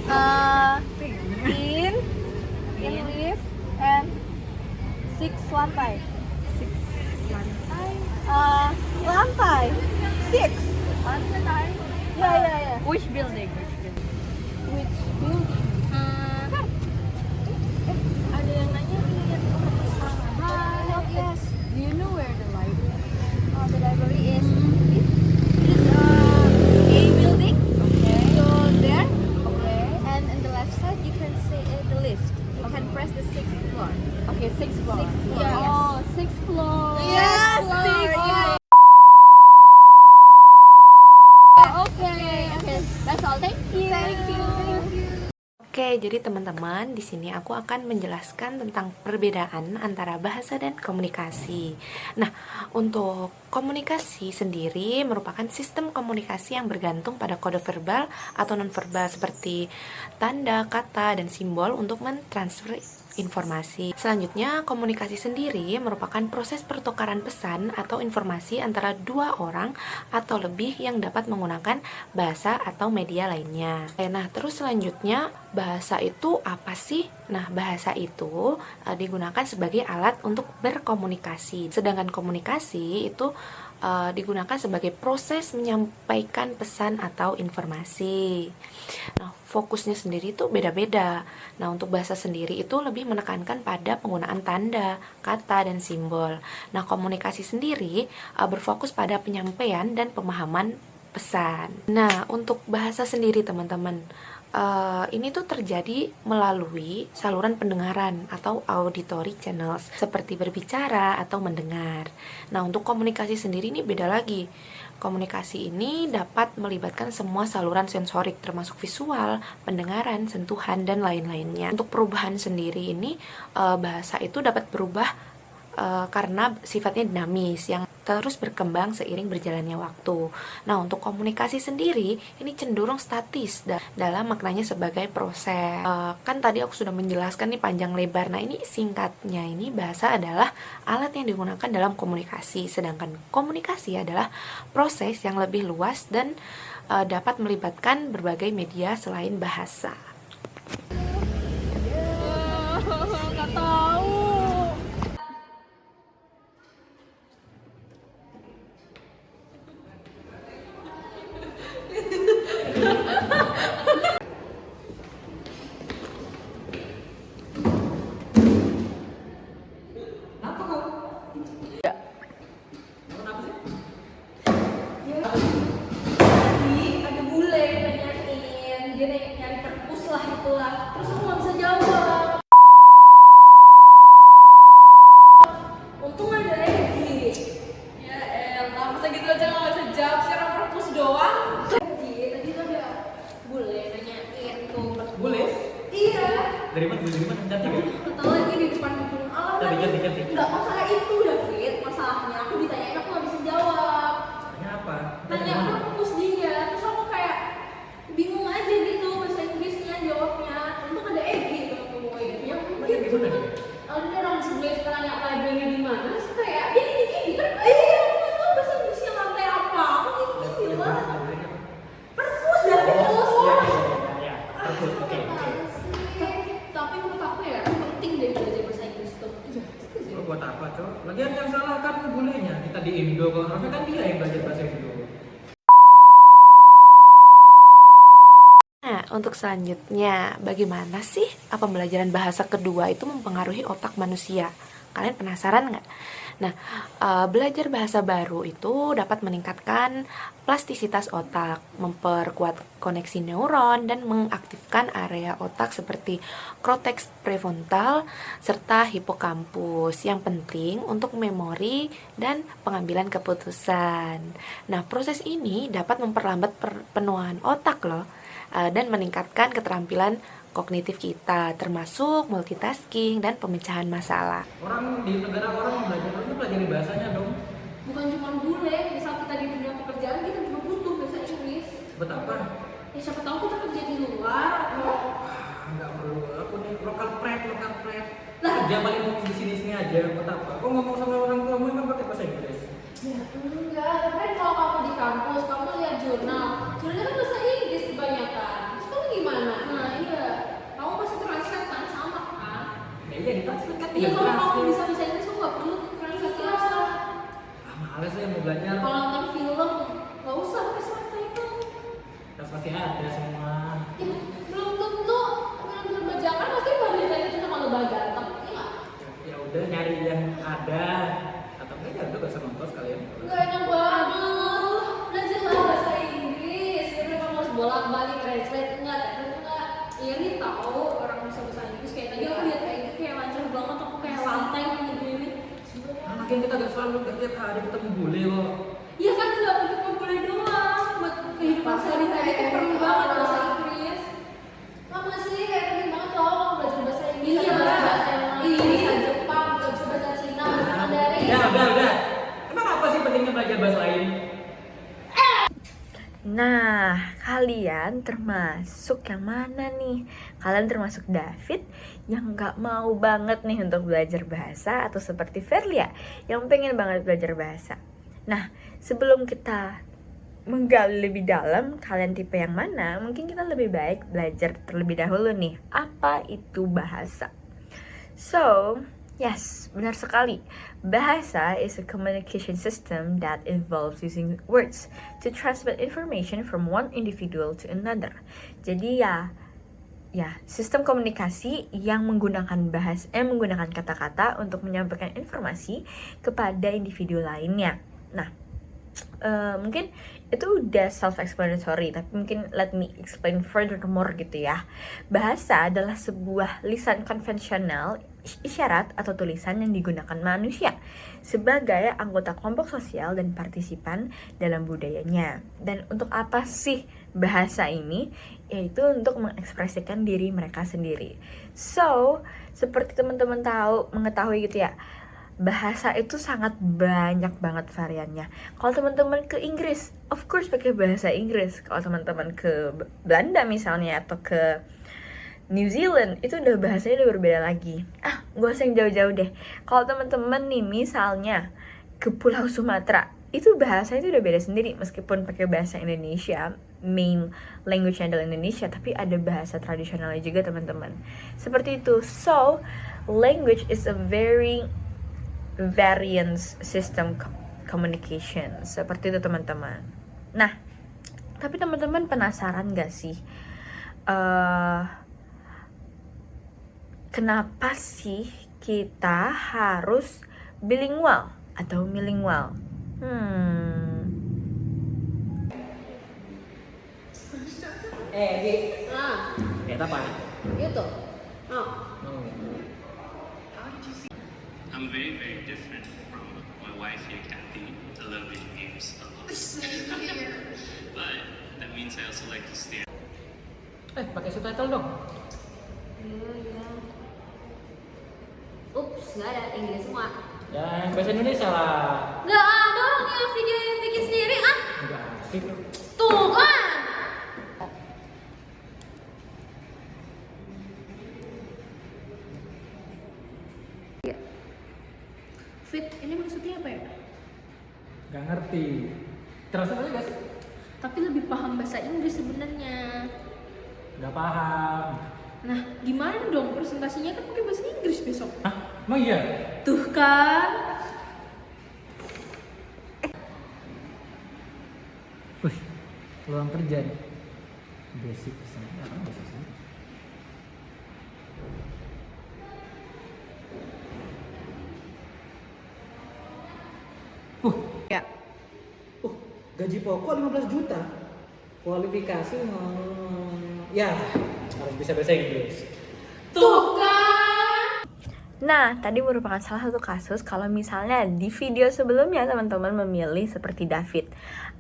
Uh, in lift and six lantai. Six lantai. Lantai. Six. Lantai. Yeah. Which building? Which building? Ada yang nanya lihat Yes. Do you know where the library? The library is A building. Okay. So there, Okay. and on the left side you can see the lift. You can press the sixth floor. Okay, sixth floor. Sixth floor. Yeah. Oh, sixth floor. Yes, Floor. sixth Yeah. floor. Okay. That's all. Thank you. Thank you. Oke, jadi teman-teman, di sini aku akan menjelaskan tentang perbedaan antara bahasa dan komunikasi. Nah, untuk komunikasi sendiri merupakan sistem komunikasi yang bergantung pada kode verbal atau nonverbal seperti tanda, kata, dan simbol untuk mentransfer informasi. Selanjutnya, komunikasi sendiri merupakan proses pertukaran pesan atau informasi antara dua orang atau lebih yang dapat menggunakan bahasa atau media lainnya. Nah, terus selanjutnya, bahasa itu apa sih? Nah, bahasa itu digunakan sebagai alat untuk berkomunikasi. Sedangkan komunikasi itu digunakan sebagai proses menyampaikan pesan atau informasi. Nah, fokusnya sendiri itu beda-beda. Nah, untuk bahasa sendiri itu lebih menekankan pada penggunaan tanda, kata, dan simbol. Nah, komunikasi sendiri berfokus pada penyampaian dan pemahaman pesan. Nah, untuk bahasa sendiri teman-teman, ini tuh terjadi melalui saluran pendengaran atau auditory channels seperti berbicara atau mendengar. Nah, untuk komunikasi sendiri ini beda lagi. Komunikasi ini dapat melibatkan semua saluran sensorik termasuk visual, pendengaran, sentuhan, dan lain-lainnya. Untuk perubahan sendiri ini bahasa itu dapat berubah karena sifatnya dinamis yang terus berkembang seiring berjalannya waktu. Nah, untuk komunikasi sendiri ini cenderung statis dalam maknanya sebagai proses. Kan tadi aku sudah menjelaskan nih panjang lebar. Nah, ini singkatnya ini bahasa adalah alat yang digunakan dalam komunikasi, sedangkan komunikasi adalah proses yang lebih luas dan dapat melibatkan berbagai media selain bahasa. Nggak tahu. Ada bule nanyain, dia nyari perpus lah itulah. Terus aku nggak bisa jawab. Untung ada Egi. Ya elah, masa gitu aja nggak bisa jawab, sekarang perpus doang. Tadi tuh ada bule nanyain tuh perpus. Bule? Iya. Dari mana? Cantik ya? Tahu lagi di depan gedung alam. Cantik. Nggak masalah itu David, masalahnya aku ditanyain aku nggak bisa jawab. Tanya apa? Nanya perpus dia, terus aku kayak bingung aja gitu bahasa Inggrisnya jawabnya. Untung ada Egi temen kamu Egi yang Tanya di mana? dia orang sebelah kita nanya library di mana sih kayak gini kan aku nggak tahu bahasa Inggrisnya lantai apa, aku gini lah. Perpus David terus Ya. Perpus, oke. Tapi menurut aku ya penting deh belajar bahasa Inggris tuh. Lo buat apa, Cok? Lagian yang salah kan bulenya. Kita di Indo, kalau harusnya kan dia yang belajar bahasa Indo. Nah, untuk selanjutnya, bagaimana sih pembelajaran bahasa kedua itu mempengaruhi otak manusia? Kalian penasaran nggak? Nah, belajar bahasa baru itu dapat meningkatkan plastisitas otak, memperkuat koneksi neuron, dan mengaktifkan area otak seperti korteks prefrontal serta hipokampus yang penting untuk memori dan pengambilan keputusan. Nah, proses ini dapat memperlambat penuaan otak loh, dan meningkatkan keterampilan kognitif kita, termasuk multitasking dan pemecahan masalah. Orang di negara orang belajar itu pelajari bahasanya dong. Bukan cuma bule, misal kita di dunia pekerjaan kita juga butuh bahasa Inggris. Buat apa? Ya siapa tahu kita kerja di luar. Nggak perlu. Aku nih local prep. Lah, kerja paling mau di sini aja. Buat apa? Kok ngomong sama orang tuamu emang pakai bahasa Inggris? Ya enggak, tapi kan kalau kamu di kampus, kamu lihat jurnal. Jurnalnya kan bahasa Inggris kebanyakan. Terus kamu gimana? Nah, Ya iya ditranslate kan Iya, tinggal kalau kamu ditranslate. bisa bahasa Inggris, kamu nggak perlu translate bahasa. Ah, males ya mau belajar. Kalau nonton film, nggak usah pakai subtitle. Terus pasti ada semua. Ya, belum tentu film bajakan pasti bahasa itu sama lebah ganteng, iya nggak? Ya udah nyari yang ada. Atau enggak ya udah bahasa nonton sekalian. Nggak enak banget. Belajarlah bahasa Inggris. Daripada kamu harus bolak-balik translate enggak iri tahu orang bisa bahasa Inggris kayak tadi aku lihat kayak gitu kayak lancar banget, aku kayak santai gini-gini. Nah, makin kita gak selalu gak tiap hari ketemu bule kok. Iya kan nggak cuma boleh doang buat kehidupan sehari-hari itu perlu banget bahasa Inggris. Mama sih kayak penting banget loh kamu belajar bahasa Inggris. Iya. Bahasa yang lain, Iya. bahasa Jepang, bahasa Cina, bahasa Mandarin. Ya udah. Emang apa sih pentingnya belajar bahasa lain? Nah, kalian termasuk yang mana nih? Kalian termasuk David yang gak mau banget nih untuk belajar bahasa, atau seperti Verlia yang pengen banget belajar bahasa? Nah, sebelum kita menggali lebih dalam kalian tipe yang mana, mungkin kita lebih baik belajar terlebih dahulu nih, apa itu bahasa. So, yes, benar sekali. Bahasa is a communication system that involves using words to transmit information from one individual to another. Jadi ya, sistem komunikasi yang menggunakan menggunakan kata-kata untuk menyampaikan informasi kepada individu lainnya. Nah, mungkin itu udah self-explanatory, tapi mungkin let me explain furthermore gitu ya. Bahasa adalah sebuah lisan konvensional, isyarat atau tulisan yang digunakan manusia sebagai anggota kelompok sosial dan partisipan dalam budayanya. Dan untuk apa sih bahasa ini? Yaitu untuk mengekspresikan diri mereka sendiri. So, seperti teman-teman mengetahui gitu ya, bahasa itu sangat banyak banget variannya. Kalau teman-teman ke Inggris, of course pakai bahasa Inggris. Kalau teman-teman ke Belanda misalnya atau ke New Zealand, itu udah bahasanya udah berbeda lagi. Gak usah yang jauh-jauh deh. Kalau teman-teman nih misalnya ke Pulau Sumatera, itu bahasanya itu udah beda sendiri. Meskipun pakai bahasa Indonesia, main language-nya adalah Indonesia, tapi ada bahasa tradisionalnya juga teman-teman. Seperti itu. So, language is a very variance system communication. Seperti itu teman-teman. Nah, tapi teman-teman penasaran gak sih? Kenapa sih kita harus bilingual atau multilingual? Di. Ah, Ya apa? gitu. Oh. I'm very, very different from my wife here, Kathy. I love video games a lot. But that means I also like to stare. Pakai subtitle dong. Iya. Ups, nggak ada Inggris semua. Ya, bahasa Indonesia lah. Nggak ada orang yang video yang bikin sendiri Enggak asik. Tuh kan. Fit, ini maksudnya apa ya? Gak ngerti. Terus aja gak sih? Tapi lebih paham bahasa Inggris sebenarnya. Gak paham. Nah, gimana dong presentasinya kan pakai bahasa Inggris besok? Hah? Emang iya? Tuh kan. Wih, peluang kerja nih. Basic sana, apa bisa sih? Ya. Gaji pokok 15 juta. Kualifikasi ya harus bisa bahasa Inggris. Tuh kan. Nah, tadi merupakan salah satu kasus kalau misalnya di video sebelumnya teman-teman memilih seperti David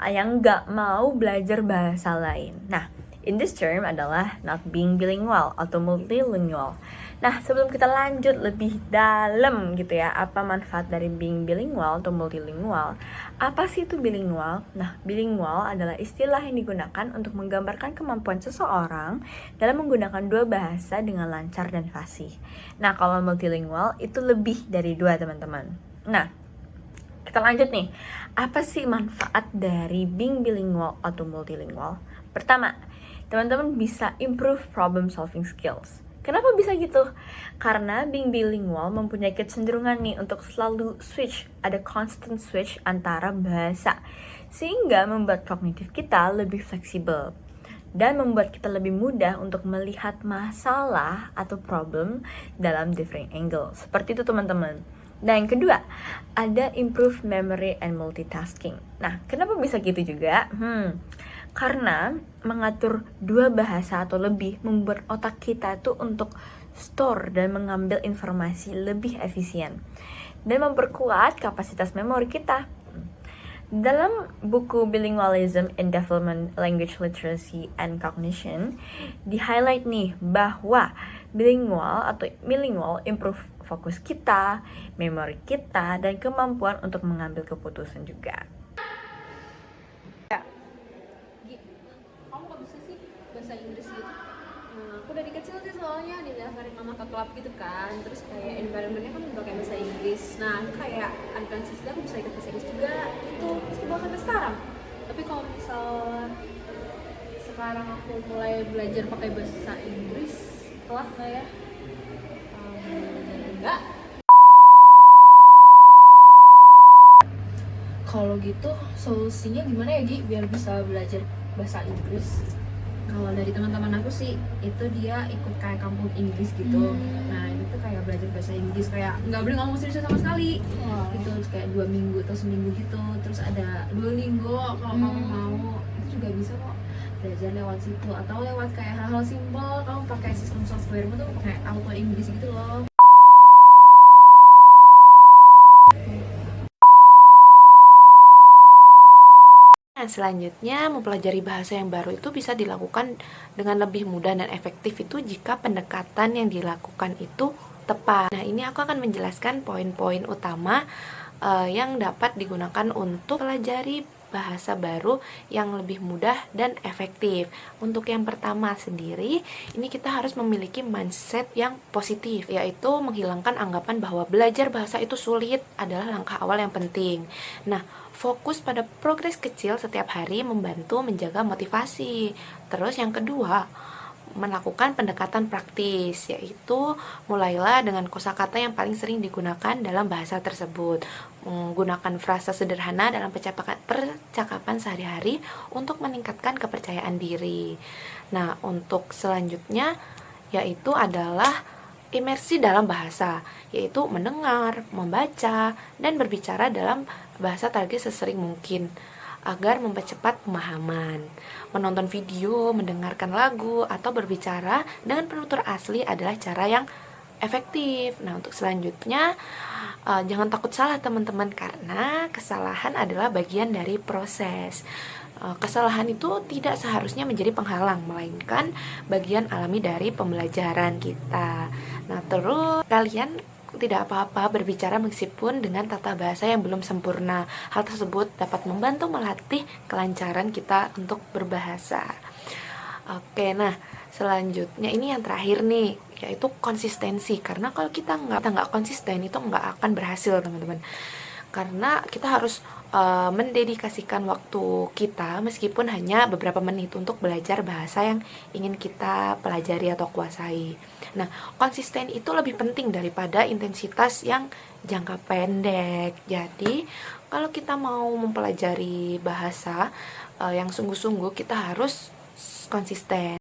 yang nggak mau belajar bahasa lain. Nah, in this term adalah not being bilingual atau multilingual. Nah, sebelum kita lanjut lebih dalam gitu ya, apa manfaat dari being bilingual atau multilingual? Apa sih itu bilingual? Nah, bilingual adalah istilah yang digunakan untuk menggambarkan kemampuan seseorang dalam menggunakan dua bahasa dengan lancar dan fasih. Nah, kalau multilingual itu lebih dari dua, teman-teman. Nah, kita lanjut nih. Apa sih manfaat dari being bilingual atau multilingual? Pertama, teman-teman bisa improve problem solving skills. Kenapa bisa gitu? Karena being bilingual mempunyai kecenderungan nih untuk selalu switch, ada constant switch antara bahasa, sehingga membuat kognitif kita lebih fleksibel dan membuat kita lebih mudah untuk melihat masalah atau problem dalam different angle. Seperti itu teman-teman. Dan yang kedua, ada improved memory and multitasking. Nah, kenapa bisa gitu juga? Karena mengatur dua bahasa atau lebih membuat otak kita tuh untuk store dan mengambil informasi lebih efisien dan memperkuat kapasitas memori kita. Dalam buku Bilingualism in Development, Language Literacy and Cognition, di-highlight nih bahwa bilingual improve fokus kita, memori kita, dan kemampuan untuk mengambil keputusan juga. Kamu kok bisa sih bahasa Inggris gitu? Aku dari kecil sih soalnya diajarin mama ke klub gitu kan, terus kayak environmentnya kan udah kayak bahasa Inggris. Nah, aku kayak unconsciously aku bisa ikut bahasa Inggris juga gitu, meskipun sampai sekarang. Tapi kalau misal sekarang aku mulai belajar pakai bahasa Inggris, telat nggak ya? Enggak. Kalau gitu solusinya gimana ya Gi biar bisa belajar bahasa Inggris? Kalau dari teman-teman aku sih itu dia ikut kayak kampung Inggris gitu. Nah itu kayak belajar bahasa Inggris kayak nggak boleh ngomong serius sama sekali. Gitu terus kayak 2 minggu atau seminggu gitu. Terus ada Duolingo kalau kamu mau itu juga bisa kok belajar lewat situ atau lewat kayak hal-hal simpel kamu pakai sistem software tuh pakai auto Inggris gitu loh. Nah, selanjutnya, mempelajari bahasa yang baru itu bisa dilakukan dengan lebih mudah dan efektif itu jika pendekatan yang dilakukan itu tepat. Nah, ini aku akan menjelaskan poin-poin utama yang dapat digunakan untuk pelajari bahasa baru yang lebih mudah dan efektif. Untuk yang pertama sendiri, ini kita harus memiliki mindset yang positif, yaitu menghilangkan anggapan bahwa belajar bahasa itu sulit adalah langkah awal yang penting. Nah, fokus pada progres kecil setiap hari membantu menjaga motivasi. Terus yang kedua, melakukan pendekatan praktis, yaitu mulailah dengan kosakata yang paling sering digunakan dalam bahasa tersebut. Menggunakan frasa sederhana dalam percakapan sehari-hari untuk meningkatkan kepercayaan diri. Nah, untuk selanjutnya yaitu adalah imersi dalam bahasa, yaitu mendengar, membaca, dan berbicara dalam bahasa target sesering mungkin agar mempercepat pemahaman. Menonton video, mendengarkan lagu, atau berbicara dengan penutur asli adalah cara yang efektif. Nah, untuk selanjutnya, jangan takut salah teman-teman, karena kesalahan adalah bagian dari proses. Kesalahan itu tidak seharusnya menjadi penghalang, melainkan bagian alami dari pembelajaran kita. Nah, terus kalian tidak apa-apa berbicara meskipun dengan tata bahasa yang belum sempurna. Hal tersebut dapat membantu melatih kelancaran kita untuk berbahasa. Oke, nah selanjutnya ini yang terakhir nih, yaitu konsistensi. Karena kalau kita nggak konsisten itu nggak akan berhasil teman-teman. Karena kita harus mendedikasikan waktu kita meskipun hanya beberapa menit untuk belajar bahasa yang ingin kita pelajari atau kuasai. Nah, konsisten itu lebih penting daripada intensitas yang jangka pendek. Jadi, kalau kita mau mempelajari bahasa yang sungguh-sungguh, kita harus konsisten.